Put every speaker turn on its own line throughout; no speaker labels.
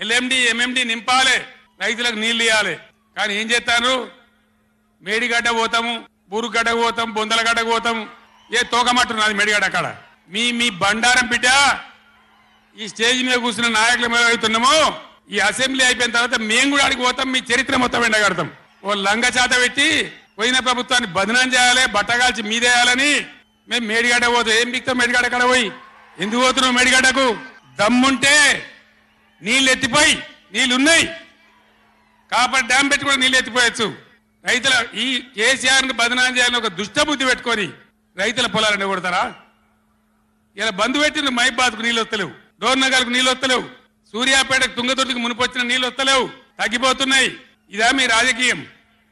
LMD MMD నింపాలి, రైతులకు నీళ్లు ఇవ్వాలి. కానీ ఏం చేస్తాను, మేడిగడ్డ పోతాము, బూరుగడ్డకు పోతాం, బొందలగడ్డకు పోతాం, ఏ తోకమట్టున్నది మేడిగడ్డ అక్కడ. మీ బండారం బిడ్డ ఈ స్టేజ్ మీద కూర్చున్న నాయకులు ఏమవుతున్నామో ఈ అసెంబ్లీ అయిపోయిన తర్వాత మేము కూడా అడిగి పోతాం, మీ చరిత్ర మొత్తం ఎండగడతాం. ఓ లంగ చేత పెట్టి పోయిన ప్రభుత్వాన్ని బదనాం చేయాలి, బట్టగాల్చి మీదేయాలని మేము మేడిగడ్డ పోతాం. ఏం బిక్తాం మేడిగడ్డ కాడ పోయి? ఎందుకు పోతున్నావు మేడిగడ్డకు? దమ్ముంటే నీళ్ళు ఎత్తిపోయి, నీళ్లున్నాయి కాపర్ డ్యామ్ పెట్టి కూడా నీళ్ళు ఎత్తిపోయచ్చు. రైతుల ఈ కేసీఆర్ని బదనాం చేయాలని ఒక దుష్ట బుద్ధి పెట్టుకొని రైతుల పొలాలను కొడతారా? ఇలా బంధు పెట్టిన మైబాద్కు నీళ్ళు వస్తలేవు, డోర్నగర్కు నీళ్ళు వస్తలేవు, సూర్యాపేటకు తుంగతుర్తికి మునిపొచ్చిన నీళ్ళు వస్తలేవు, తగ్గిపోతున్నాయి. ఇదా మీ రాజకీయం,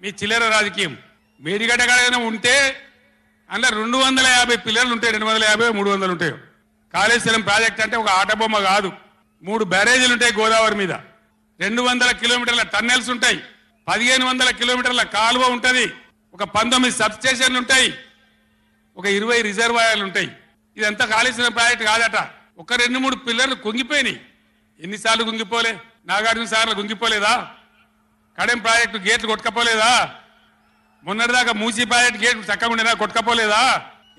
మీ చిల్లర రాజకీయం? మేడిగడ్డ కాడైనా ఉంటే అందులో 250 పిల్లలు ఉంటాయి, 250 300 ఉంటాయి. కాళేశ్వరం ప్రాజెక్ట్ అంటే ఒక ఆట బొమ్మ కాదు. 3 బ్యారేజీలు ఉంటాయి గోదావరి మీద, 200 కిలోమీటర్ల టన్నెల్స్ ఉంటాయి, 1500 కిలోమీటర్ల కాలువ ఉంటది, ఒక 19 సబ్ స్టేషన్లు ఉంటాయి, ఒక 20 రిజర్వాయర్లు ఉంటాయి. ఇదంతా కాళేశ్వరం ప్రాజెక్ట్ కాదట. ఒక 2-3 పిల్లర్లు కుంగిపోయినాయి. ఎన్నిసార్లు కుంగిపోలే? నాగార్జున సార్లు కుంగిపోలేదా? కడెం ప్రాజెక్టు గేట్లు కొట్టుకపోలేదా? మొన్నటిదాకా మూసీ ప్రాజెక్టు గేట్లు చక్కగా ఉండేదా? కొట్టుకపోలేదా?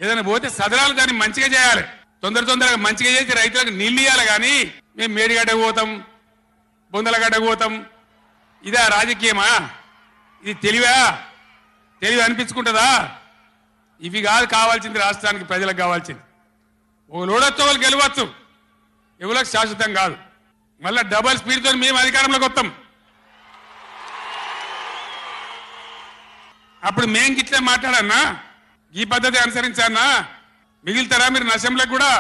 ఏదైనా పోతే సదరాలు దాన్ని మంచిగా చేయాలి, తొందరగా మంచిగా చేసి రైతులకు నీళ్ళు ఇవ్వాలి. కానీ మేము మేడిగడ్డకు పోతాం, బొందలగడ్డకు పోతాం, ఇదా రాజకీయమా? ఇది తెలివి అనిపించుకుంటుందా? ఇవి కాదు కావాల్సింది, రాష్ట్రానికి ప్రజలకు కావాల్సింది. ఓ లోడొచ్చు వాళ్ళు గెలవచ్చు, ఎవరికి శాశ్వతం కాదు. మళ్ళా డబల్ స్పీడ్తో మేము అధికారంలోకి వస్తాం. అప్పుడు మేము గిట్లే మాట్లాడన్నా, ఈ పద్ధతి అనుసరించానా? మిగిలితారా మీరు అసెంబ్లీకి కూడా?